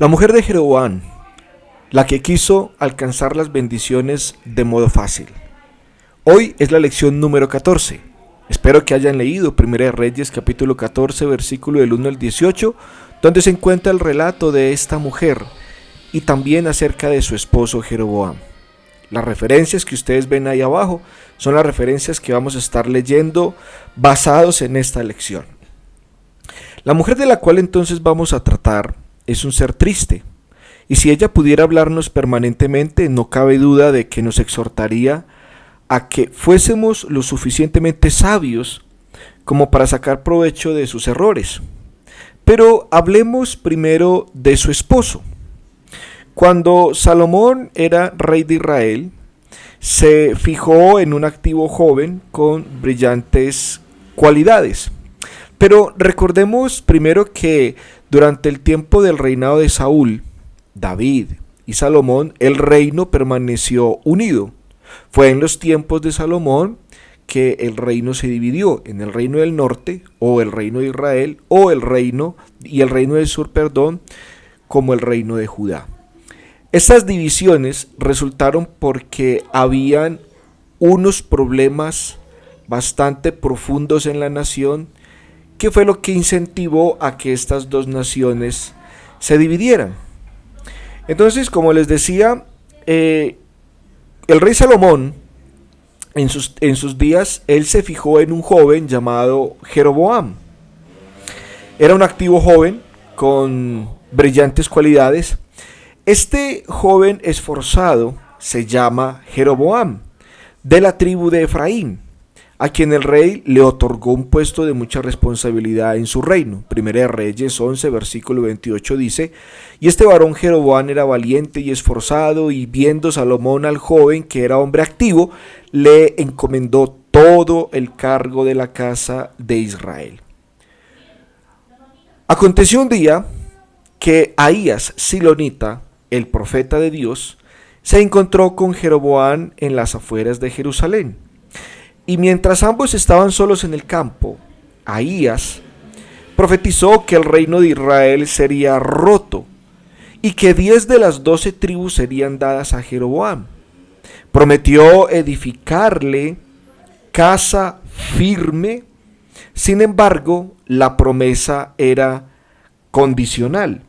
La mujer de Jeroboam, la que quiso alcanzar las bendiciones de modo fácil. Hoy es la lección número 14. Espero que hayan leído Primera de Reyes capítulo 14 versículo del 1 al 18, donde se encuentra el relato de esta mujer y también acerca de su esposo Jeroboam. Las referencias que ustedes ven ahí abajo son las referencias que vamos a estar leyendo basados en esta lección. La mujer de la cual entonces vamos a tratar es un ser triste, y si ella pudiera hablarnos permanentemente, no cabe duda de que nos exhortaría a que fuésemos lo suficientemente sabios como para sacar provecho de sus errores. Pero hablemos primero de su esposo. Cuando Salomón era rey de Israel, se fijó en un activo joven con brillantes cualidades. Pero recordemos primero que durante el tiempo del reinado de Saúl, David y Salomón, el reino permaneció unido. Fue en los tiempos de Salomón que el reino se dividió en el reino del norte, o el reino de Israel, o el reino del sur, como el reino de Judá. Estas divisiones resultaron porque habían unos problemas bastante profundos en la nación, que fue lo que incentivó a que estas dos naciones se dividieran. Entonces, como les decía, el rey Salomón, en sus días, él se fijó en un joven llamado Jeroboam. Era un activo joven con brillantes cualidades. Este joven esforzado se llama Jeroboam, de la tribu de Efraín, a quien el rey le otorgó un puesto de mucha responsabilidad en su reino. Primera de Reyes 11, versículo 28 dice: y este varón Jeroboam era valiente y esforzado, y viendo Salomón al joven, que era hombre activo, le encomendó todo el cargo de la casa de Israel. Aconteció un día que Ahías Silonita, el profeta de Dios, se encontró con Jeroboam en las afueras de Jerusalén. Y mientras ambos estaban solos en el campo, Ahías profetizó que el reino de Israel sería roto y que 10 de las 12 tribus serían dadas a Jeroboam. Prometió edificarle casa firme. Sin embargo, la promesa era condicional.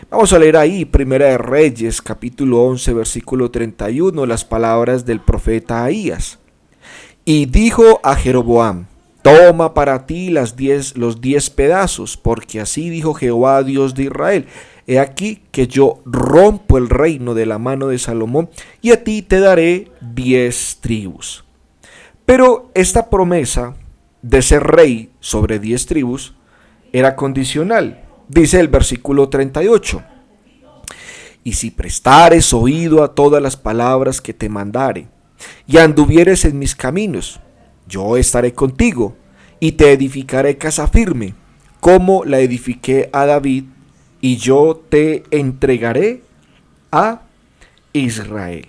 Vamos a leer ahí Primera de Reyes capítulo 11 versículo 31, las palabras del profeta Ahías. Y dijo a Jeroboam: toma para ti los 10 pedazos, porque así dijo Jehová, Dios de Israel: he aquí que yo rompo el reino de la mano de Salomón, y a ti te daré 10 tribus. Pero esta promesa de ser rey sobre 10 tribus era condicional. Dice el versículo 38: y si prestares oído a todas las palabras que te mandare, y anduvieres en mis caminos, yo estaré contigo, y te edificaré casa firme, como la edifiqué a David, y yo te entregaré a Israel.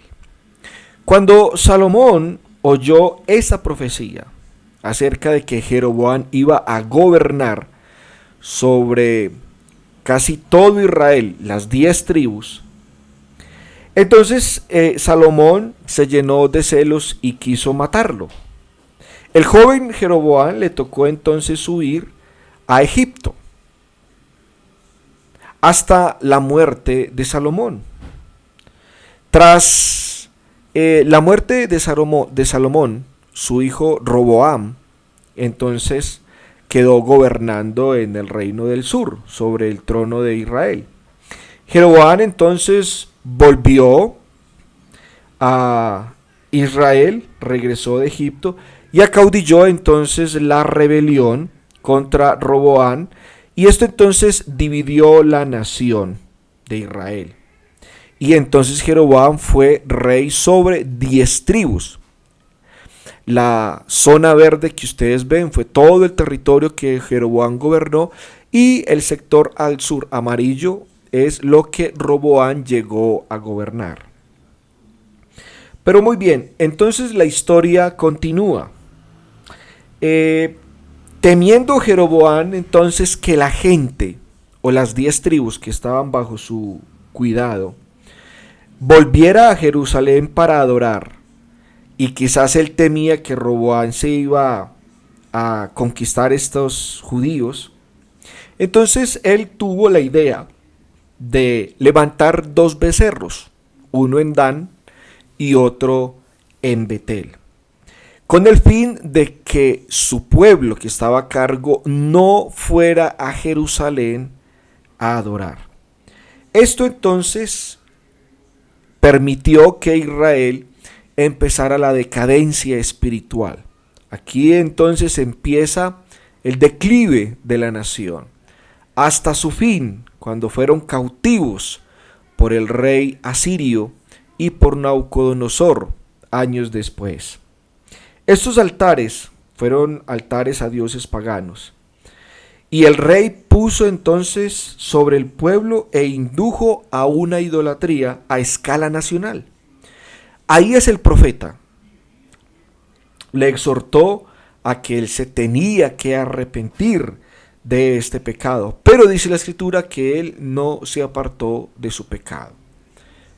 Cuando Salomón oyó esa profecía acerca de que Jeroboam iba a gobernar sobre casi todo Israel, las 10 tribus, entonces Salomón se llenó de celos y quiso matarlo. El joven Jeroboam le tocó entonces huir a Egipto hasta la muerte de Salomón. Tras la muerte de Salomón, su hijo Roboam entonces quedó gobernando en el reino del sur, sobre el trono de Israel. Jeroboam entonces volvió a Israel, regresó de Egipto y acaudilló entonces la rebelión contra Roboam, y esto entonces dividió la nación de Israel. Y entonces Jeroboam fue rey sobre 10 tribus. La zona verde que ustedes ven fue todo el territorio que Jeroboam gobernó, y el sector al sur amarillo es lo que Roboam llegó a gobernar. Pero muy bien, entonces la historia continúa. Temiendo Jeroboam entonces que la gente o las 10 tribus que estaban bajo su cuidado, volviera a Jerusalén para adorar, y quizás él temía que Roboam se iba a conquistar estos judíos, entonces él tuvo la idea de levantar 2 becerros, uno en Dan y otro en Betel, con el fin de que su pueblo que estaba a cargo no fuera a Jerusalén a adorar. Esto entonces permitió que Israel empezara la decadencia espiritual. Aquí entonces empieza el declive de la nación, hasta su fin, cuando fueron cautivos por el rey asirio y por Nabucodonosor años después. Estos altares fueron altares a dioses paganos, y el rey puso entonces sobre el pueblo e indujo a una idolatría a escala nacional. Ahías el profeta le exhortó a que él se tenía que arrepentir de este pecado, pero dice la escritura que él no se apartó de su pecado.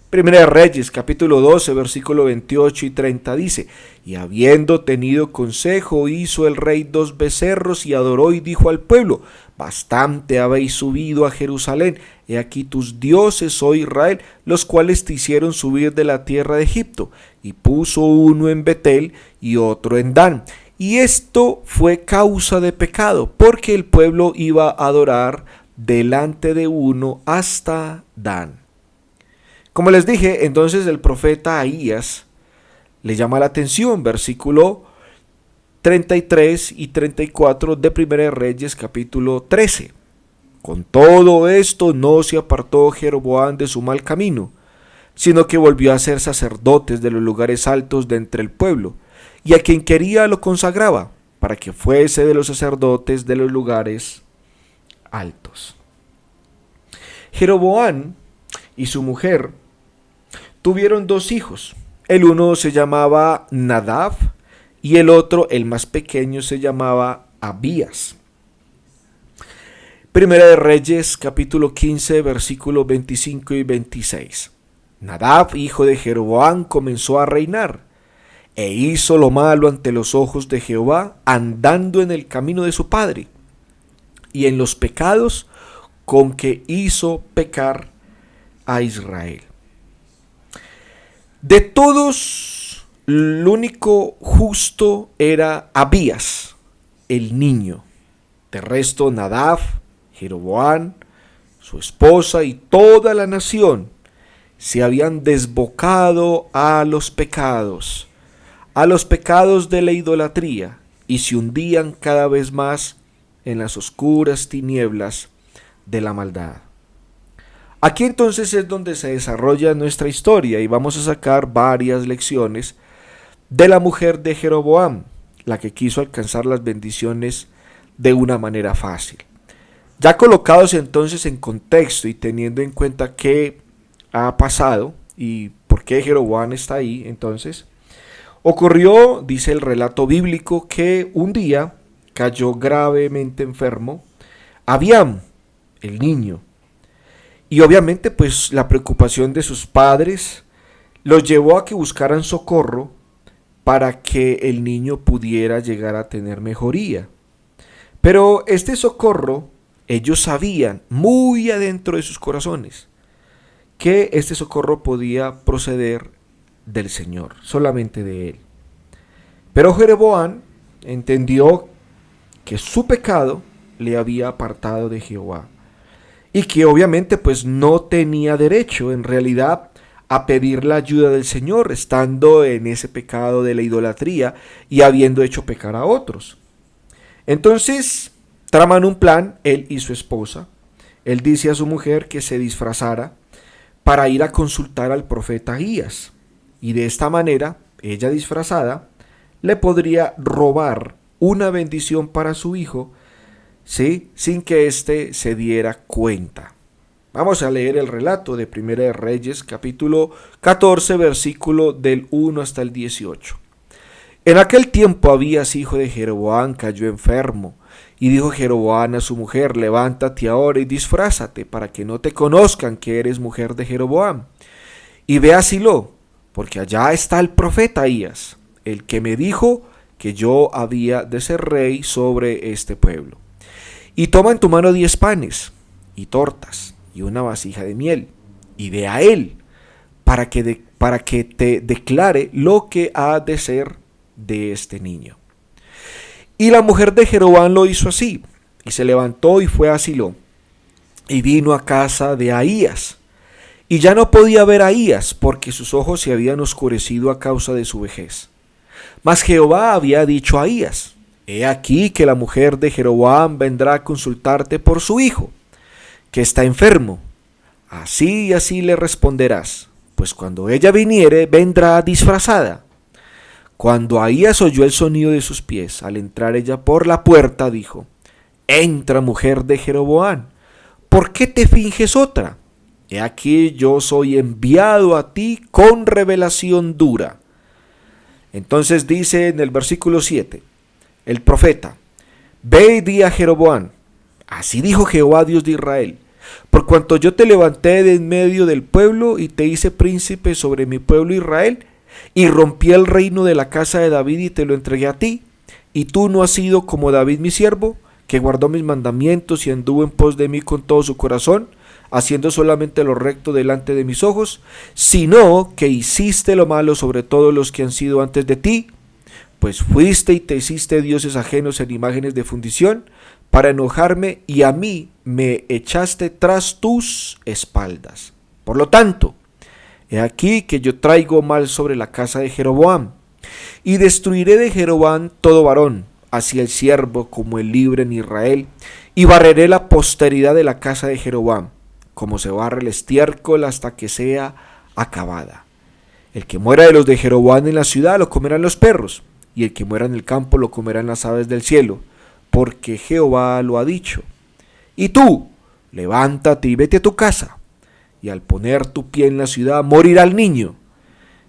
Primera de Reyes, capítulo 12, versículo 28 y 30 dice: y habiendo tenido consejo, hizo el rey 2 becerros y adoró y dijo al pueblo: bastante habéis subido a Jerusalén, he aquí tus dioses, oh Israel, los cuales te hicieron subir de la tierra de Egipto. Y puso uno en Betel y otro en Dan. Y esto fue causa de pecado, porque el pueblo iba a adorar delante de uno hasta Dan. Como les dije, entonces el profeta Ahías le llama la atención, versículo 33 y 34 de Primera de Reyes, capítulo 13. Con todo esto no se apartó Jeroboam de su mal camino, sino que volvió a ser sacerdotes de los lugares altos de entre el pueblo, y a quien quería lo consagraba, para que fuese de los sacerdotes de los lugares altos. Jeroboam y su mujer tuvieron 2 hijos. El uno se llamaba Nadab y el otro, el más pequeño, se llamaba Abías. Primera de Reyes, capítulo 15, versículos 25 y 26. Nadab, hijo de Jeroboam, comenzó a reinar, e hizo lo malo ante los ojos de Jehová, andando en el camino de su padre, y en los pecados con que hizo pecar a Israel. De todos, el único justo era Abías, el niño. De resto, Nadab, Jeroboam, su esposa y toda la nación se habían desbocado a los pecados de la idolatría, y se hundían cada vez más en las oscuras tinieblas de la maldad. Aquí entonces es donde se desarrolla nuestra historia, y vamos a sacar varias lecciones de la mujer de Jeroboam, la que quiso alcanzar las bendiciones de una manera fácil. Ya colocados entonces en contexto y teniendo en cuenta qué ha pasado y por qué Jeroboam está ahí, entonces ocurrió, dice el relato bíblico, que un día cayó gravemente enfermo Abiam, el niño. Y obviamente pues la preocupación de sus padres los llevó a que buscaran socorro para que el niño pudiera llegar a tener mejoría. Pero este socorro, ellos sabían muy adentro de sus corazones que este socorro podía proceder del Señor, solamente de Él. Pero Jeroboam entendió que su pecado le había apartado de Jehová, y que obviamente pues no tenía derecho en realidad a pedir la ayuda del Señor, estando en ese pecado de la idolatría y habiendo hecho pecar a otros. Entonces traman un plan, él y su esposa. Él dice a su mujer que se disfrazara para ir a consultar al profeta Ahías, y de esta manera, ella disfrazada, le podría robar una bendición para su hijo, ¿sí?, sin que éste se diera cuenta. Vamos a leer el relato de Primera de Reyes, capítulo 14, versículo del 1 hasta el 18. En aquel tiempo Abías, hijo de Jeroboam, cayó enfermo, y dijo Jeroboam a su mujer: levántate ahora y disfrázate, para que no te conozcan que eres mujer de Jeroboam, y ve a Silo, porque allá está el profeta Ahías, el que me dijo que yo había de ser rey sobre este pueblo. Y toma en tu mano 10 panes y tortas y una vasija de miel, y ve a él, para que te declare lo que ha de ser de este niño. Y la mujer de Jeroboam lo hizo así, y se levantó y fue a Silo, y vino a casa de Ahías, y ya no podía ver a Ahías, porque sus ojos se habían oscurecido a causa de su vejez. Mas Jehová había dicho a Ahías: he aquí que la mujer de Jeroboam vendrá a consultarte por su hijo, que está enfermo. Así y así le responderás, pues cuando ella viniere, vendrá disfrazada. Cuando Ahías oyó el sonido de sus pies, al entrar ella por la puerta, dijo: entra, mujer de Jeroboam, ¿por qué te finges otra? He aquí yo soy enviado a ti con revelación dura. Entonces dice en el versículo 7, el profeta: ve y di a Jeroboam, así dijo Jehová Dios de Israel, por cuanto yo te levanté de en medio del pueblo y te hice príncipe sobre mi pueblo Israel, y rompí el reino de la casa de David y te lo entregué a ti, y tú no has sido como David mi siervo, que guardó mis mandamientos y anduvo en pos de mí con todo su corazón, haciendo solamente lo recto delante de mis ojos, sino que hiciste lo malo sobre todos los que han sido antes de ti, pues fuiste y te hiciste dioses ajenos en imágenes de fundición, para enojarme, y a mí me echaste tras tus espaldas. Por lo tanto, he aquí que yo traigo mal sobre la casa de Jeroboam, y destruiré de Jeroboam todo varón, así el siervo como el libre en Israel, y barreré la posteridad de la casa de Jeroboam, como se barre el estiércol hasta que sea acabada. El que muera de los de Jeroboam en la ciudad lo comerán los perros, y el que muera en el campo lo comerán las aves del cielo, porque Jehová lo ha dicho. Y tú, levántate y vete a tu casa, y al poner tu pie en la ciudad morirá el niño.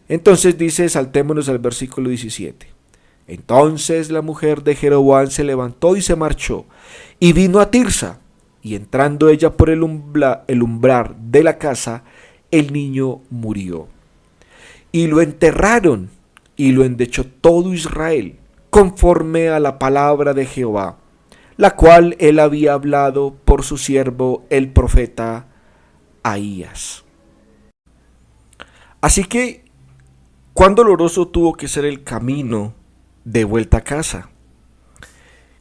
Entonces dice, saltémonos al versículo 17. Entonces la mujer de Jeroboam se levantó y se marchó, y vino a Tirsa, y entrando ella por el umbral de la casa, el niño murió. Y lo enterraron, y lo endechó todo Israel, conforme a la palabra de Jehová, la cual él había hablado por su siervo el profeta Ahías. Así que, cuán doloroso tuvo que ser el camino de vuelta a casa.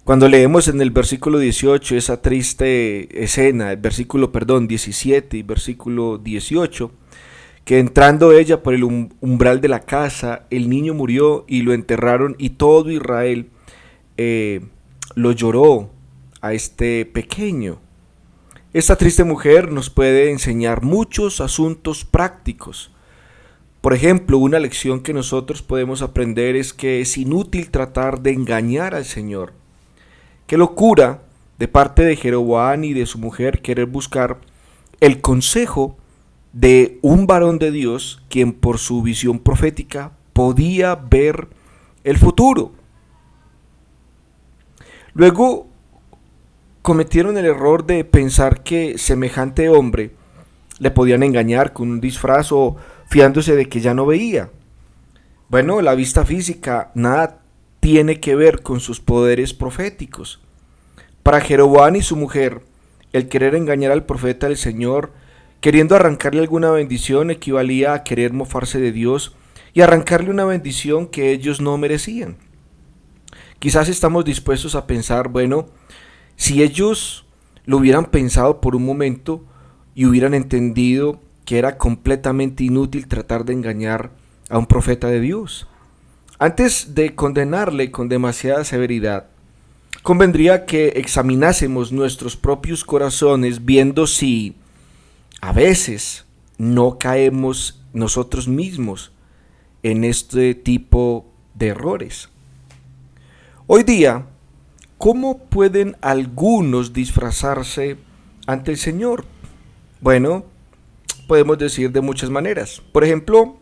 Cuando leemos en el versículo 18 esa triste escena, el versículo 17 y versículo 18, que entrando ella por el umbral de la casa, el niño murió y lo enterraron, y todo Israel lo lloró a este pequeño. Esta triste mujer nos puede enseñar muchos asuntos prácticos. Por ejemplo, una lección que nosotros podemos aprender es que es inútil tratar de engañar al Señor. Qué locura de parte de Jeroboam y de su mujer querer buscar el consejo de un varón de Dios, quien por su visión profética podía ver el futuro. Luego cometieron el error de pensar que semejante hombre le podían engañar con un disfraz o fiándose de que ya no veía. Bueno, la vista física nada tiene que ver con sus poderes proféticos. Para Jeroboam y su mujer, el querer engañar al profeta del Señor, queriendo arrancarle alguna bendición, equivalía a querer mofarse de Dios y arrancarle una bendición que ellos no merecían. Quizás estamos dispuestos a pensar, bueno, si ellos lo hubieran pensado por un momento y hubieran entendido que era completamente inútil tratar de engañar a un profeta de Dios, antes de condenarle con demasiada severidad, convendría que examinásemos nuestros propios corazones, viendo si a veces no caemos nosotros mismos en este tipo de errores. Hoy día, ¿cómo pueden algunos disfrazarse ante el Señor? Bueno, podemos decir de muchas maneras. Por ejemplo,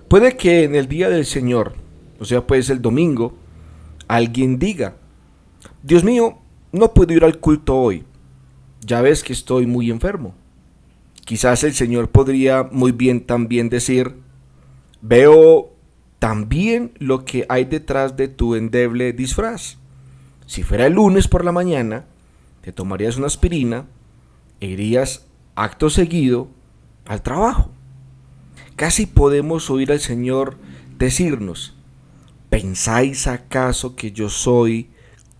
puede que en el día del Señor o sea, pues el domingo, alguien diga: Dios mío, no puedo ir al culto hoy, ya ves que estoy muy enfermo. Quizás el Señor podría muy bien también decir: veo también lo que hay detrás de tu endeble disfraz. Si fuera el lunes por la mañana, te tomarías una aspirina e irías acto seguido al trabajo. Casi podemos oír al Señor decirnos: ¿pensáis acaso que yo soy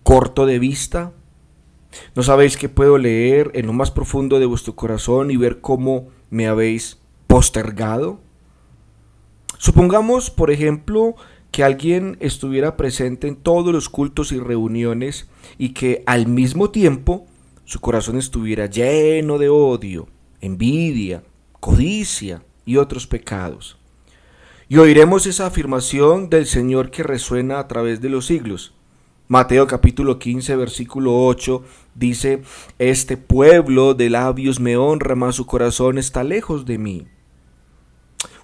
corto de vista? ¿No sabéis que puedo leer en lo más profundo de vuestro corazón y ver cómo me habéis postergado? Supongamos, por ejemplo, que alguien estuviera presente en todos los cultos y reuniones y que al mismo tiempo su corazón estuviera lleno de odio, envidia, codicia y otros pecados. Y oiremos esa afirmación del Señor que resuena a través de los siglos. Mateo capítulo 15, versículo 8 dice: este pueblo de labios me honra, mas su corazón está lejos de mí.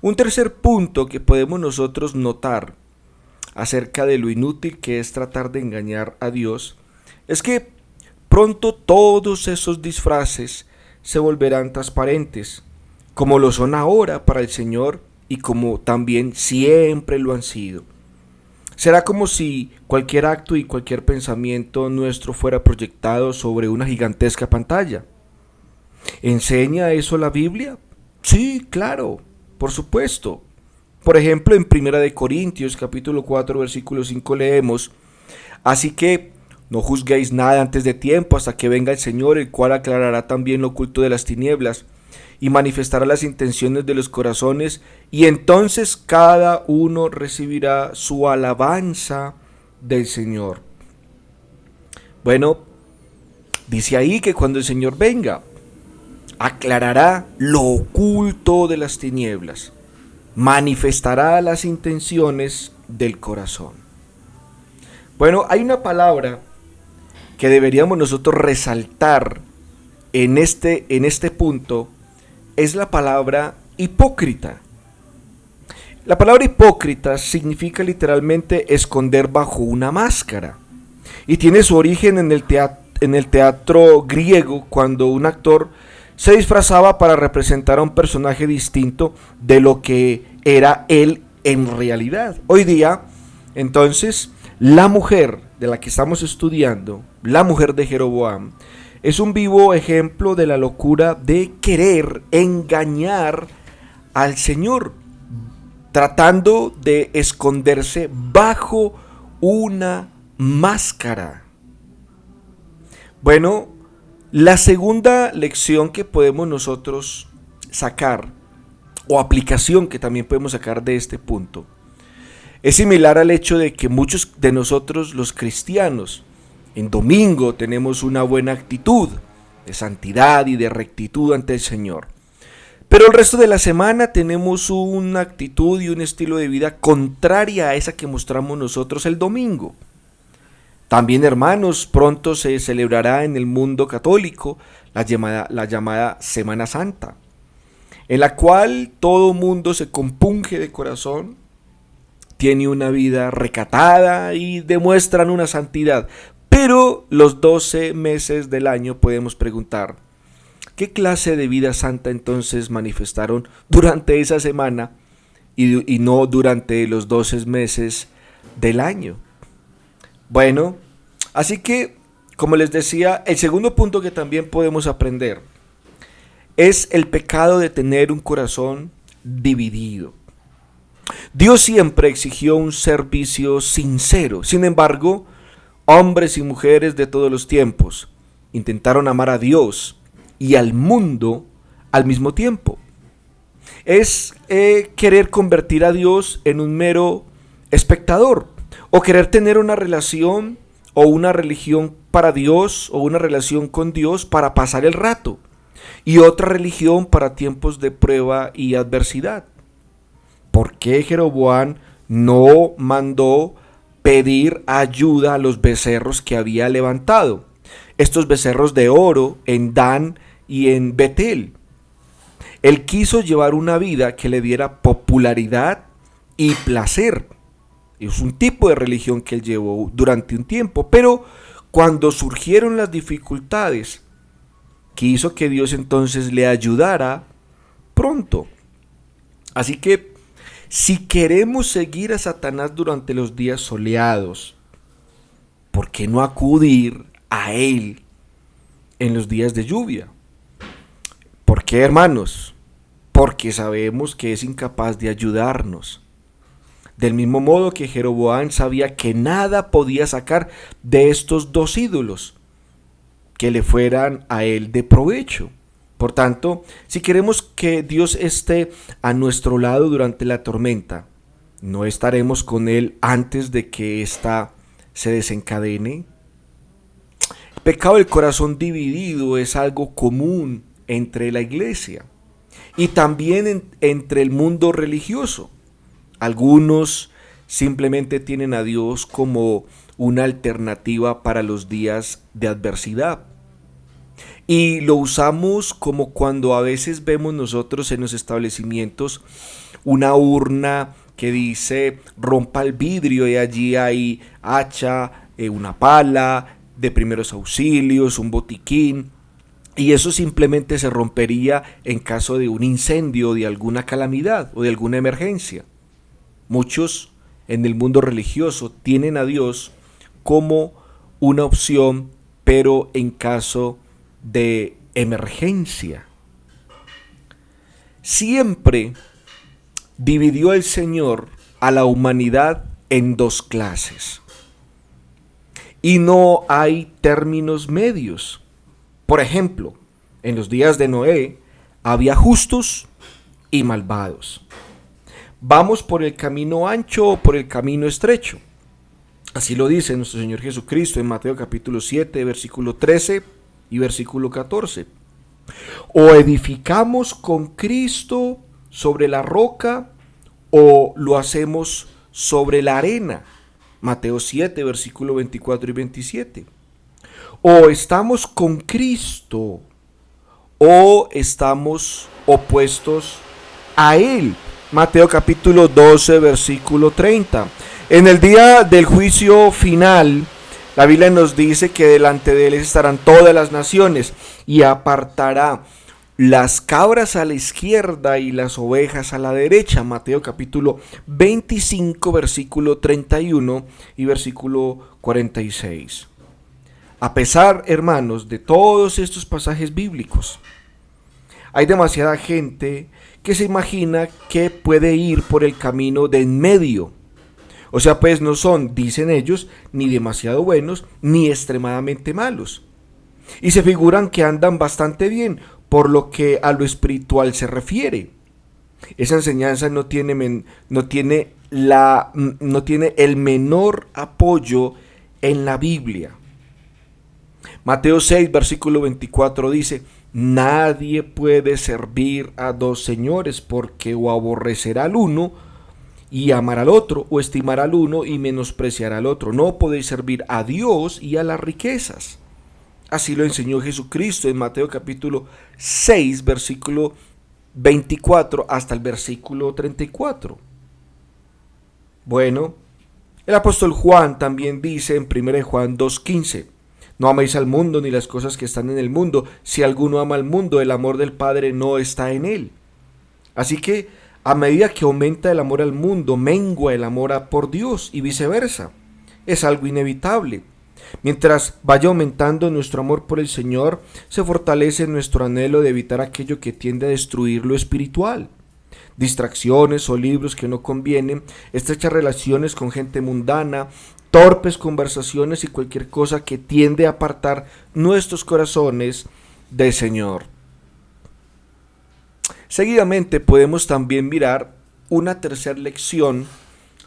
Un tercer punto que podemos nosotros notar acerca de lo inútil que es tratar de engañar a Dios es que pronto todos esos disfraces se volverán transparentes, como lo son ahora para el Señor y como también siempre lo han sido. Será como si cualquier acto y cualquier pensamiento nuestro fuera proyectado sobre una gigantesca pantalla. ¿Enseña eso la Biblia? Sí, claro, por supuesto. Por ejemplo, en 1 Corintios capítulo 4 versículo 5 leemos: así que no juzguéis nada antes de tiempo, hasta que venga el Señor, el cual aclarará también lo oculto de las tinieblas y manifestará las intenciones de los corazones, y entonces cada uno recibirá su alabanza del Señor. Bueno, dice ahí que cuando el Señor venga, aclarará lo oculto de las tinieblas, manifestará las intenciones del corazón. Bueno, hay una palabra que deberíamos nosotros resaltar en este punto, es la palabra hipócrita. La palabra hipócrita significa literalmente esconder bajo una máscara y tiene su origen en el teatro griego, cuando un actor se disfrazaba para representar a un personaje distinto de lo que era él en realidad. Hoy día, entonces, la mujer de la que estamos estudiando, la mujer de Jeroboam, es un vivo ejemplo de la locura de querer engañar al Señor, tratando de esconderse bajo una máscara. Bueno, la segunda lección que podemos nosotros sacar, o aplicación que también podemos sacar de este punto, es similar al hecho de que muchos de nosotros los cristianos en domingo tenemos una buena actitud de santidad y de rectitud ante el Señor, pero el resto de la semana tenemos una actitud y un estilo de vida contraria a esa que mostramos nosotros el domingo. También, hermanos, pronto se celebrará en el mundo católico la llamada Semana Santa, en la cual todo mundo se compunge de corazón, tiene una vida recatada y demuestran una santidad. Pero los 12 meses del año podemos preguntar: ¿qué clase de vida santa entonces manifestaron durante esa semana y no durante los 12 meses del año? Bueno, así que, como les decía, el segundo punto que también podemos aprender es el pecado de tener un corazón dividido. Dios siempre exigió un servicio sincero. Sin embargo, hombres y mujeres de todos los tiempos intentaron amar a Dios y al mundo al mismo tiempo. Es querer convertir a Dios en un mero espectador, o querer tener una relación o una religión para Dios, o una relación con Dios para pasar el rato, y otra religión para tiempos de prueba y adversidad. ¿Por qué Jeroboam no mandó pedir ayuda a los becerros que había levantado? Estos becerros de oro en Dan y en Betel. Él quiso llevar una vida que le diera popularidad y placer. Es un tipo de religión que él llevó durante un tiempo, pero cuando surgieron las dificultades, quiso que Dios entonces le ayudara pronto. Así que si queremos seguir a Satanás durante los días soleados, ¿por qué no acudir a él en los días de lluvia? ¿Por qué, hermanos? Porque sabemos que es incapaz de ayudarnos. Del mismo modo que Jeroboam sabía que nada podía sacar de estos dos ídolos que le fueran a él de provecho. Por tanto, si queremos que Dios esté a nuestro lado durante la tormenta, ¿no estaremos con él antes de que ésta se desencadene? El pecado del corazón dividido es algo común entre la iglesia y también entre el mundo religioso. Algunos simplemente tienen a Dios como una alternativa para los días de adversidad. Y lo usamos como cuando a veces vemos nosotros en los establecimientos una urna que dice rompa el vidrio y allí hay hacha, una pala de primeros auxilios, un botiquín. Y eso simplemente se rompería en caso de un incendio, de alguna calamidad o de alguna emergencia. Muchos en el mundo religioso tienen a Dios como una opción, pero en caso de emergencia. Siempre dividió el Señor a la humanidad en dos clases. Y no hay términos medios. Por ejemplo, en los días de Noé había justos y malvados. ¿Vamos por el camino ancho o por el camino estrecho? Así lo dice nuestro Señor Jesucristo en Mateo capítulo 7, versículo 13 y versículo 14. O edificamos con Cristo sobre la roca o lo hacemos sobre la arena. Mateo 7, versículo 24 y 27. O estamos con Cristo o estamos opuestos a Él. Mateo capítulo 12, versículo 30. En el día del juicio final, la Biblia nos dice que delante de Él estarán todas las naciones y apartará las cabras a la izquierda y las ovejas a la derecha. Mateo capítulo 25, versículo 31 y versículo 46. A pesar, hermanos, de todos estos pasajes bíblicos, hay demasiada gente que se imagina que puede ir por el camino de en medio. O sea, pues no son, dicen ellos, ni demasiado buenos ni extremadamente malos. Y se figuran que andan bastante bien por lo que a lo espiritual se refiere. Esa enseñanza no tiene el menor apoyo en la Biblia. Mateo 6, versículo 24 dice: nadie puede servir a dos señores, porque o aborrecerá al uno y amará al otro, o estimará al uno y menospreciará al otro. No podéis servir a Dios y a las riquezas. Así lo enseñó Jesucristo en Mateo capítulo 6, versículo 24 hasta el versículo 34. Bueno, el apóstol Juan también dice en 1 Juan 2:15: no améis al mundo ni las cosas que están en el mundo. Si alguno ama al mundo, el amor del Padre no está en él. Así que a medida que aumenta el amor al mundo, mengua el amor por Dios y viceversa. Es algo inevitable. Mientras vaya aumentando nuestro amor por el Señor, se fortalece nuestro anhelo de evitar aquello que tiende a destruir lo espiritual. Distracciones o libros que no convienen, estrechas relaciones con gente mundana, torpes conversaciones y cualquier cosa que tiende a apartar nuestros corazones del Señor. Seguidamente podemos también mirar una tercera lección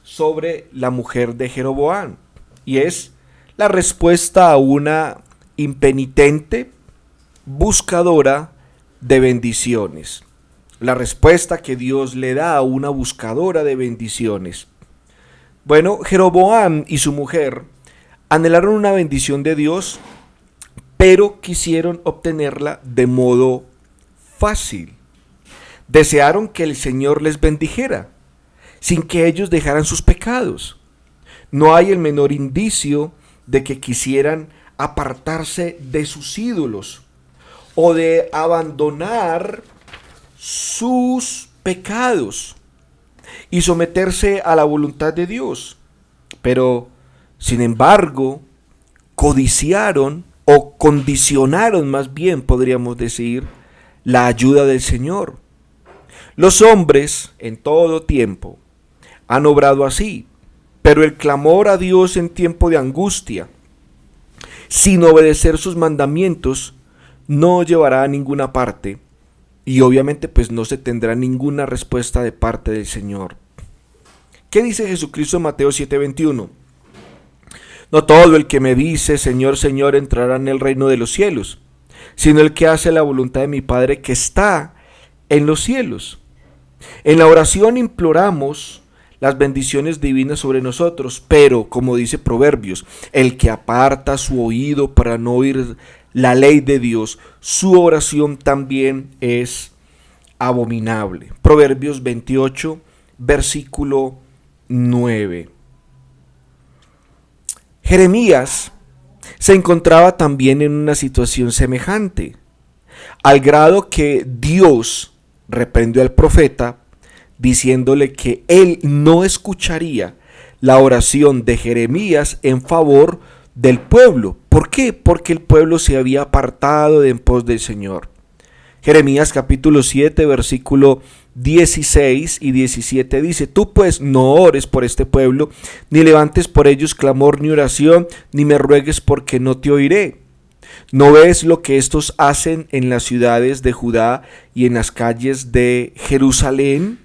sobre la mujer de Jeroboam, y es la respuesta a una impenitente buscadora de bendiciones. La respuesta que Dios le da a una buscadora de bendiciones. Bueno, Jeroboam y su mujer anhelaron una bendición de Dios, pero quisieron obtenerla de modo fácil. Desearon que el Señor les bendijera, sin que ellos dejaran sus pecados. No hay el menor indicio de que quisieran apartarse de sus ídolos o de abandonar sus pecados y someterse a la voluntad de Dios. Pero, sin embargo, codiciaron o condicionaron, más bien podríamos decir, la ayuda del Señor. Los hombres en todo tiempo han obrado así, pero el clamor a Dios en tiempo de angustia, sin obedecer sus mandamientos, no llevará a ninguna parte, y obviamente pues no se tendrá ninguna respuesta de parte del Señor. ¿Qué dice Jesucristo en Mateo 7:21? No todo el que me dice Señor, Señor entrará en el reino de los cielos, sino el que hace la voluntad de mi Padre que está en los cielos. En la oración imploramos las bendiciones divinas sobre nosotros, pero como dice Proverbios, el que aparta su oído para no oír la ley de Dios, su oración también es abominable. Proverbios 28, versículo 9. Jeremías se encontraba también en una situación semejante, al grado que Dios reprendió al profeta diciéndole que él no escucharía la oración de Jeremías en favor del pueblo. ¿Por qué? Porque el pueblo se había apartado de en pos del Señor. Jeremías capítulo 7, versículo 16 y 17 dice: Tú pues no ores por este pueblo, ni levantes por ellos clamor ni oración, ni me ruegues porque no te oiré. ¿No ves lo que estos hacen en las ciudades de Judá y en las calles de Jerusalén?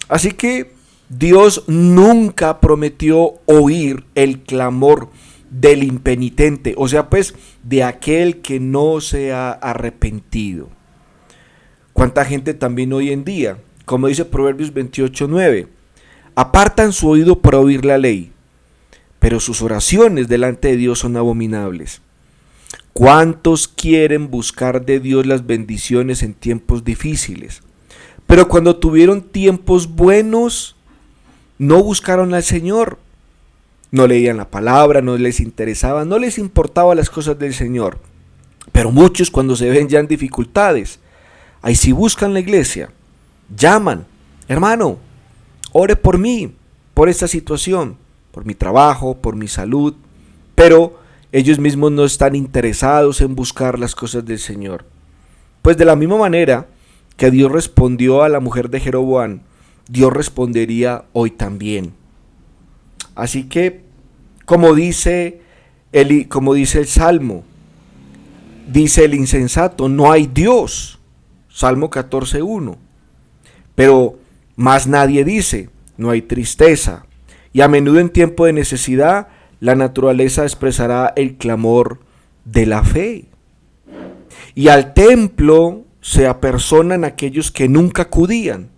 Así que Dios nunca prometió oír el clamor del impenitente, o sea pues de aquel que no se ha arrepentido. ¿Cuánta gente también hoy en día, como dice Proverbios 28:9, apartan su oído para oír la ley, pero sus oraciones delante de Dios son abominables? ¿Cuántos quieren buscar de Dios las bendiciones en tiempos difíciles? Pero cuando tuvieron tiempos buenos, no buscaron al Señor. No leían la palabra, no les interesaba, no les importaban las cosas del Señor. Pero muchos cuando se ven ya en dificultades, ahí sí buscan la iglesia, llaman: hermano, ore por mí, por esta situación, por mi trabajo, por mi salud. Pero ellos mismos no están interesados en buscar las cosas del Señor. Pues de la misma manera que Dios respondió a la mujer de Jeroboam, Dios respondería hoy también. Así que, como dice el Salmo, dice el insensato: no hay Dios. Salmo 14:1. Pero más nadie dice: no hay tristeza. Y a menudo en tiempo de necesidad, la naturaleza expresará el clamor de la fe. Y al templo se apersonan aquellos que nunca acudían.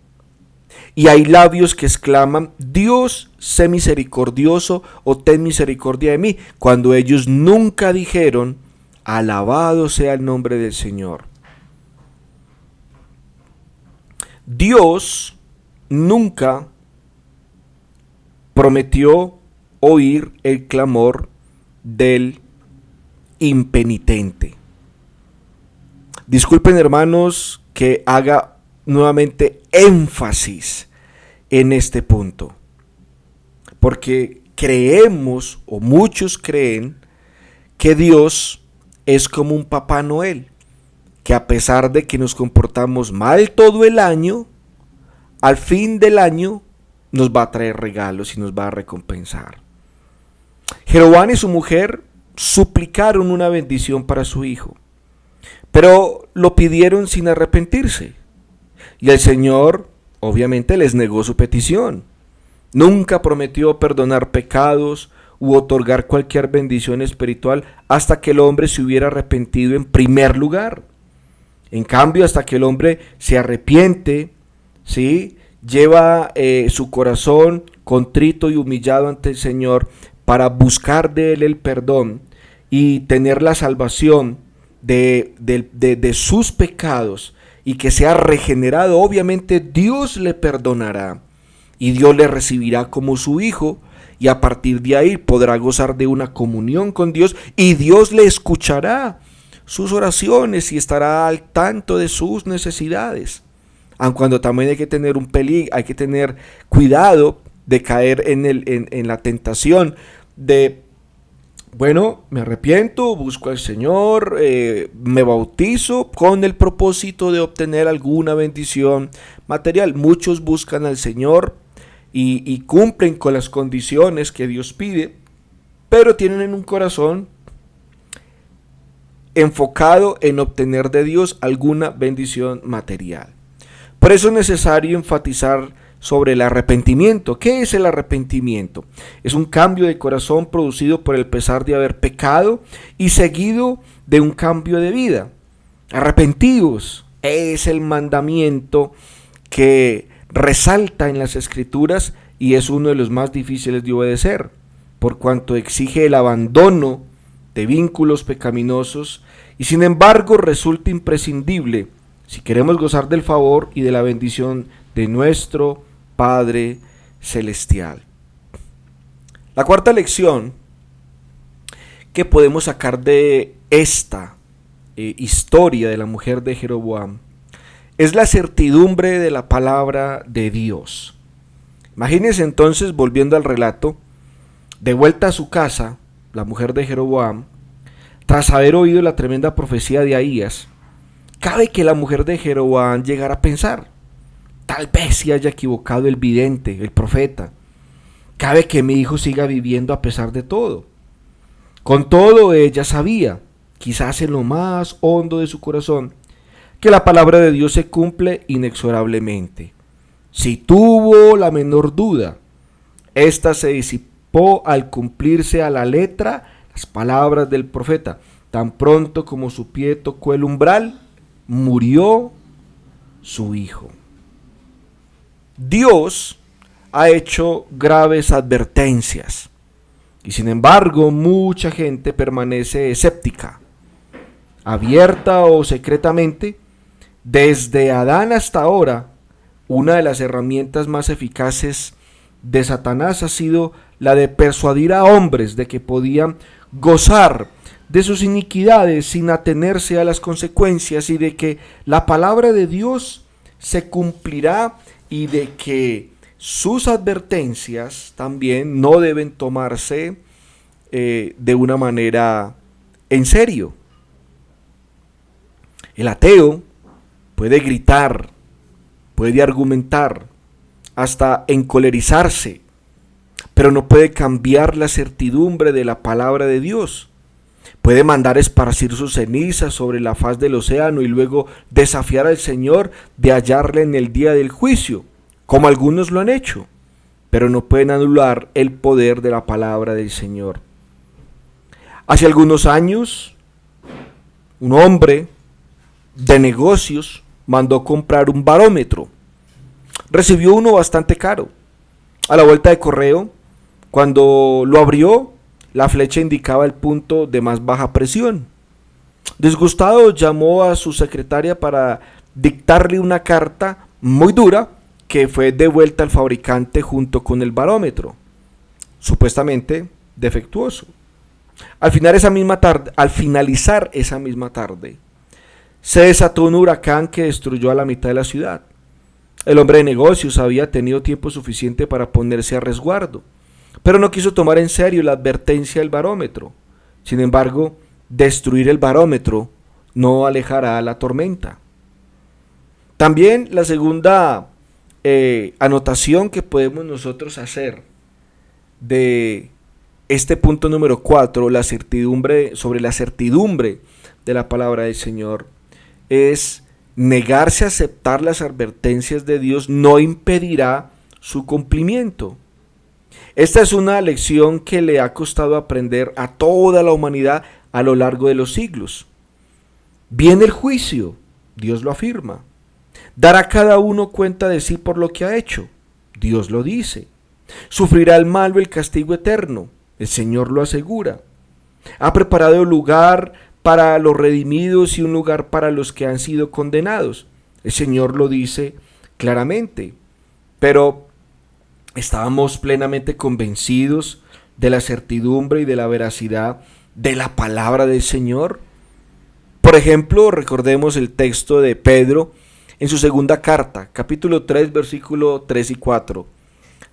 Y hay labios que exclaman: Dios, sé misericordioso, o ten misericordia de mí, cuando ellos nunca dijeron: alabado sea el nombre del Señor. Dios nunca prometió oír el clamor del impenitente. Disculpen, hermanos, que haga nuevamente énfasis en este punto, porque creemos, o muchos creen, que Dios es como un Papá Noel, que a pesar de que nos comportamos mal todo el año, al fin del año nos va a traer regalos y nos va a recompensar. Jeroboam y su mujer suplicaron una bendición para su hijo, pero lo pidieron sin arrepentirse. Y el Señor obviamente les negó su petición. Nunca prometió perdonar pecados u otorgar cualquier bendición espiritual hasta que el hombre se hubiera arrepentido en primer lugar. En cambio, hasta que el hombre se arrepiente, ¿sí?, lleva su corazón contrito y humillado ante el Señor para buscar de Él el perdón y tener la salvación de sus pecados, y que sea regenerado, obviamente Dios le perdonará y Dios le recibirá como su hijo, y a partir de ahí podrá gozar de una comunión con Dios y Dios le escuchará sus oraciones y estará al tanto de sus necesidades. Aun cuando también hay que tener hay que tener cuidado de caer en la tentación de, bueno, me arrepiento, busco al Señor, me bautizo con el propósito de obtener alguna bendición material. Muchos buscan al Señor y cumplen con las condiciones que Dios pide, pero tienen en un corazón enfocado en obtener de Dios alguna bendición material. Por eso es necesario enfatizar sobre el arrepentimiento. ¿Qué es el arrepentimiento? Es un cambio de corazón producido por el pesar de haber pecado y seguido de un cambio de vida. Arrepentidos es el mandamiento que resalta en las Escrituras y es uno de los más difíciles de obedecer, por cuanto exige el abandono de vínculos pecaminosos y sin embargo resulta imprescindible si queremos gozar del favor y de la bendición de nuestro Padre Celestial. La cuarta lección que podemos sacar de esta historia de la mujer de Jeroboam es la certidumbre de la palabra de Dios. Imagínense entonces, volviendo al relato, de vuelta a su casa, la mujer de Jeroboam, tras haber oído la tremenda profecía de Ahías, cabe que la mujer de Jeroboam llegara a pensar, tal vez se haya equivocado el vidente, el profeta, cabe que mi hijo siga viviendo a pesar de todo. Con todo, ella sabía, quizás en lo más hondo de su corazón, que la palabra de Dios se cumple inexorablemente. Si tuvo la menor duda, esta se disipó al cumplirse a la letra las palabras del profeta. Tan pronto como su pie tocó el umbral, murió su hijo. Dios ha hecho graves advertencias y sin embargo mucha gente permanece escéptica. Abierta o secretamente, desde Adán hasta ahora, una de las herramientas más eficaces de Satanás ha sido la de persuadir a hombres de que podían gozar de sus iniquidades sin atenerse a las consecuencias y de que la palabra de Dios se cumplirá y de que sus advertencias también no deben tomarse de una manera en serio. El ateo puede gritar, puede argumentar, hasta encolerizarse, pero no puede cambiar la certidumbre de la palabra de Dios. Puede mandar esparcir sus cenizas sobre la faz del océano y luego desafiar al Señor de hallarle en el día del juicio, como algunos lo han hecho, pero no pueden anular el poder de la palabra del Señor. Hace algunos años, un hombre de negocios mandó comprar un barómetro. Recibió uno bastante caro. A la vuelta de correo, cuando lo abrió, la flecha indicaba el punto de más baja presión. Disgustado, llamó a su secretaria para dictarle una carta muy dura que fue devuelta al fabricante junto con el barómetro, supuestamente defectuoso. Al finalizar esa misma tarde, se desató un huracán que destruyó a la mitad de la ciudad. El hombre de negocios había tenido tiempo suficiente para ponerse a resguardo, pero no quiso tomar en serio la advertencia del barómetro. Sin embargo, destruir el barómetro no alejará la tormenta. También la segunda anotación que podemos nosotros hacer de este punto número 4, sobre la certidumbre de la palabra del Señor, es negarse a aceptar las advertencias de Dios no impedirá su cumplimiento. Esta es una lección que le ha costado aprender a toda la humanidad a lo largo de los siglos. Viene el juicio, Dios lo afirma. Dará cada uno cuenta de sí por lo que ha hecho, Dios lo dice. Sufrirá el malo el castigo eterno, el Señor lo asegura. Ha preparado lugar para los redimidos y un lugar para los que han sido condenados. El Señor lo dice claramente. Pero Estábamos plenamente convencidos de la certidumbre y de la veracidad de la palabra del Señor. Por ejemplo, recordemos el texto de Pedro en su segunda carta, capítulo 3, versículo 3 y 4.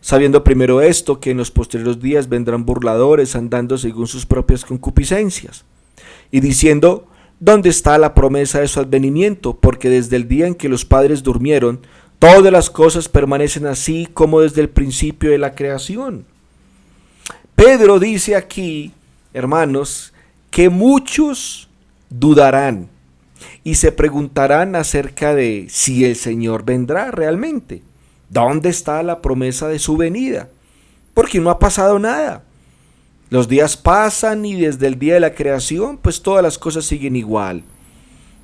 Sabiendo primero esto, que en los posteriores días vendrán burladores andando según sus propias concupiscencias, y diciendo, ¿dónde está la promesa de su advenimiento? Porque desde el día en que los padres durmieron, todas las cosas permanecen así como desde el principio de la creación. Pedro dice aquí, hermanos, que muchos dudarán y se preguntarán acerca de si el Señor vendrá realmente. ¿Dónde está la promesa de su venida? Porque no ha pasado nada. Los días pasan y desde el día de la creación, pues todas las cosas siguen igual.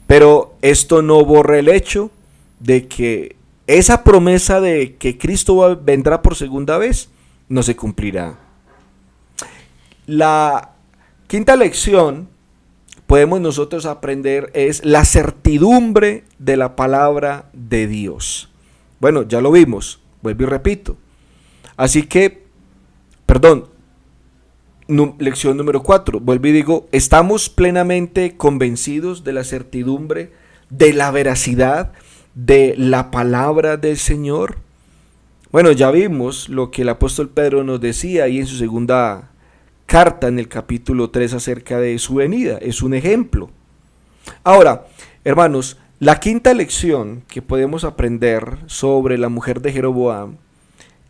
Pero esto no borra el hecho de que esa promesa de que Cristo vendrá por segunda vez no se cumplirá. La quinta lección podemos nosotros aprender es la certidumbre de la palabra de Dios. Bueno, ya lo vimos, vuelvo y repito. Así que, lección número 4, vuelvo y digo, estamos plenamente convencidos de la certidumbre, de la veracidad de la palabra del Señor. Bueno, ya vimos lo que el apóstol Pedro nos decía ahí en su segunda carta en el capítulo 3 acerca de su venida, es un ejemplo. Ahora, hermanos, la quinta lección que podemos aprender sobre la mujer de Jeroboam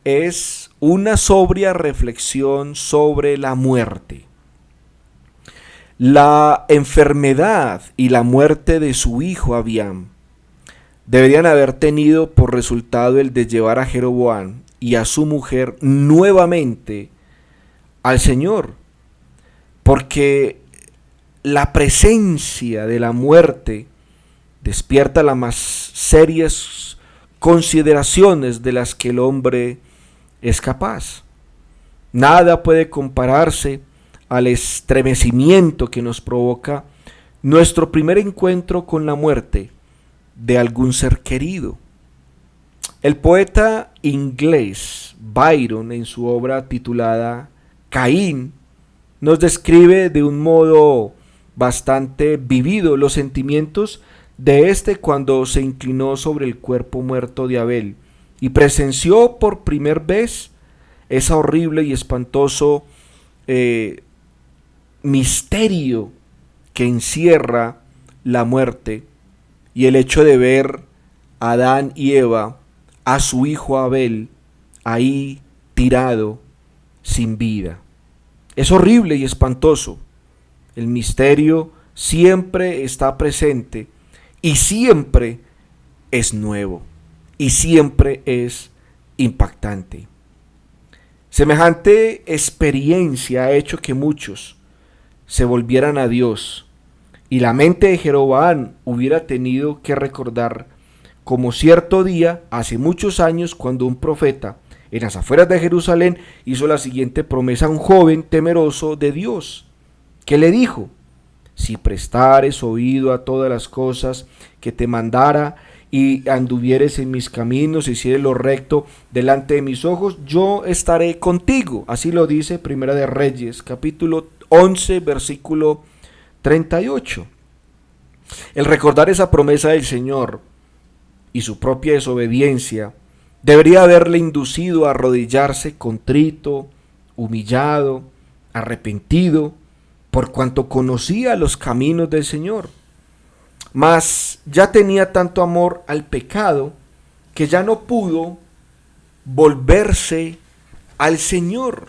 es una sobria reflexión sobre la muerte. La enfermedad y la muerte de su hijo Abiam deberían haber tenido por resultado el de llevar a Jeroboam y a su mujer nuevamente al Señor, porque la presencia de la muerte despierta las más serias consideraciones de las que el hombre es capaz. Nada puede compararse al estremecimiento que nos provoca nuestro primer encuentro con la muerte de algún ser querido. El poeta inglés Byron, en su obra titulada Caín, nos describe de un modo bastante vivido los sentimientos de este cuando se inclinó sobre el cuerpo muerto de Abel y presenció por primera vez ese horrible y espantoso misterio que encierra la muerte y el hecho de ver a Adán y Eva, a su hijo Abel, ahí tirado sin vida. Es horrible y espantoso. El misterio siempre está presente y siempre es nuevo y siempre es impactante. Semejante experiencia ha hecho que muchos se volvieran a Dios y la mente de Jeroboam hubiera tenido que recordar como cierto día, hace muchos años, cuando un profeta en las afueras de Jerusalén hizo la siguiente promesa a un joven temeroso de Dios, que le dijo: si prestares oído a todas las cosas que te mandara y anduvieres en mis caminos, hicieres lo recto delante de mis ojos, yo estaré contigo. Así lo dice Primera de Reyes, capítulo 11, versículo 38. El recordar esa promesa del Señor y su propia desobediencia debería haberle inducido a arrodillarse contrito, humillado, arrepentido, por cuanto conocía los caminos del Señor. Mas ya tenía tanto amor al pecado que ya no pudo volverse al Señor.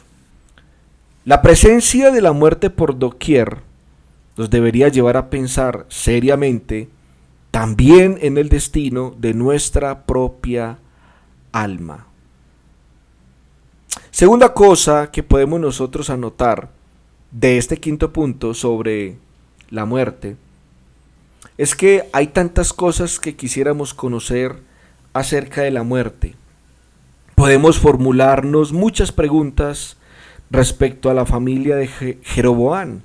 La presencia de la muerte por doquier nos debería llevar a pensar seriamente también en el destino de nuestra propia alma. Segunda cosa que podemos nosotros anotar de este quinto punto sobre la muerte es que hay tantas cosas que quisiéramos conocer acerca de la muerte. Podemos formularnos muchas preguntas respecto a la familia de Jeroboam.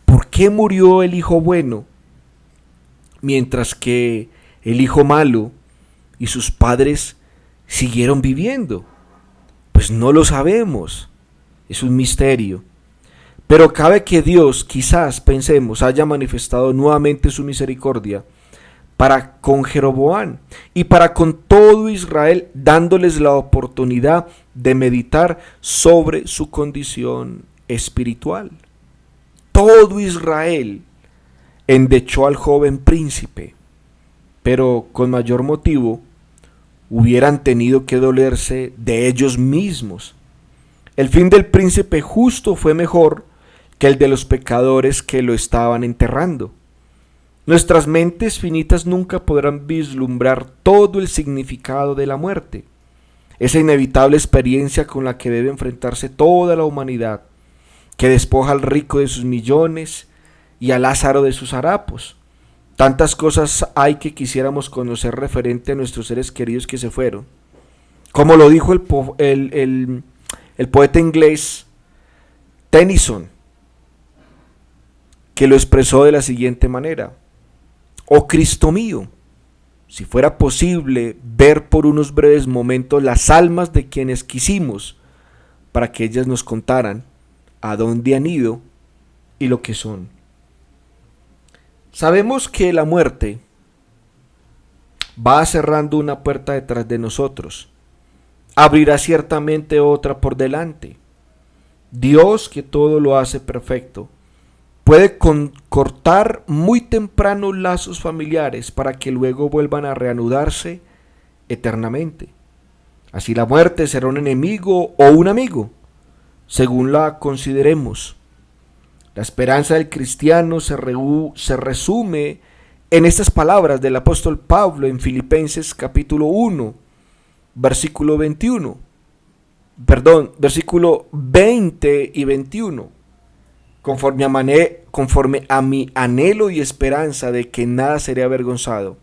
¿Por qué murió el hijo bueno, mientras que el hijo malo y sus padres siguieron viviendo? Pues no lo sabemos, es un misterio. Pero cabe que Dios, quizás pensemos, haya manifestado nuevamente su misericordia para con Jeroboam y para con todo Israel, dándoles la oportunidad de meditar sobre su condición espiritual. Todo Israel endechó al joven príncipe, pero con mayor motivo hubieran tenido que dolerse de ellos mismos. El fin del príncipe justo fue mejor que el de los pecadores que lo estaban enterrando. Nuestras mentes finitas nunca podrán vislumbrar todo el significado de la muerte, esa inevitable experiencia con la que debe enfrentarse toda la humanidad, que despoja al rico de sus millones y a Lázaro de sus harapos. Tantas cosas hay que quisiéramos conocer referente a nuestros seres queridos que se fueron. Como lo dijo el poeta inglés Tennyson, que lo expresó de la siguiente manera: oh Cristo mío, si fuera posible ver por unos breves momentos las almas de quienes quisimos, para que ellas nos contaran a dónde han ido y lo que son. Sabemos que la muerte va cerrando una puerta detrás de nosotros, abrirá ciertamente otra por delante. Dios, que todo lo hace perfecto, puede cortar muy temprano lazos familiares para que luego vuelvan a reanudarse eternamente. Así la muerte será un enemigo o un amigo, según la consideremos. La esperanza del cristiano se resume en estas palabras del apóstol Pablo en Filipenses capítulo 1, versículo 20 y 21. Conforme a mi anhelo y esperanza de que nada seré avergonzado,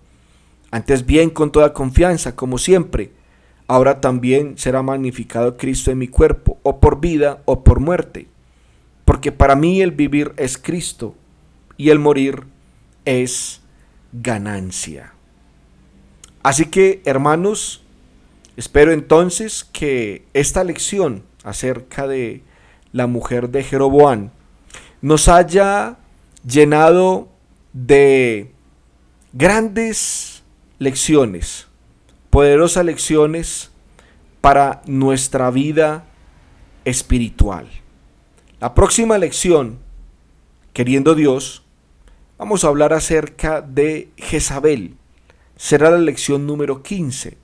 antes bien con toda confianza, como siempre, ahora también será magnificado Cristo en mi cuerpo, o por vida o por muerte, porque para mí el vivir es Cristo y el morir es ganancia. Así que, hermanos, espero entonces que esta lección acerca de la mujer de Jeroboam nos haya llenado de grandes lecciones, poderosas lecciones para nuestra vida espiritual. La próxima lección, queriendo Dios, vamos a hablar acerca de Jezabel. Será la lección número 15.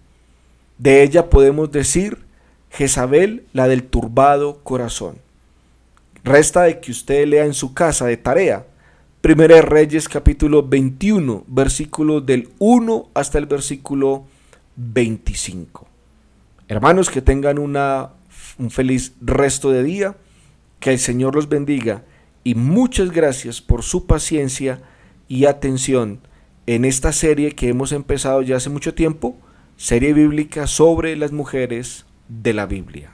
De ella podemos decir Jezabel, la del turbado corazón. Resta de que usted lea en su casa de tarea Primera de Reyes capítulo 21, versículos del 1 hasta el versículo 25. Hermanos, que tengan un feliz resto de día, que el Señor los bendiga y muchas gracias por su paciencia y atención en esta serie que hemos empezado ya hace mucho tiempo, serie bíblica sobre las mujeres de la Biblia.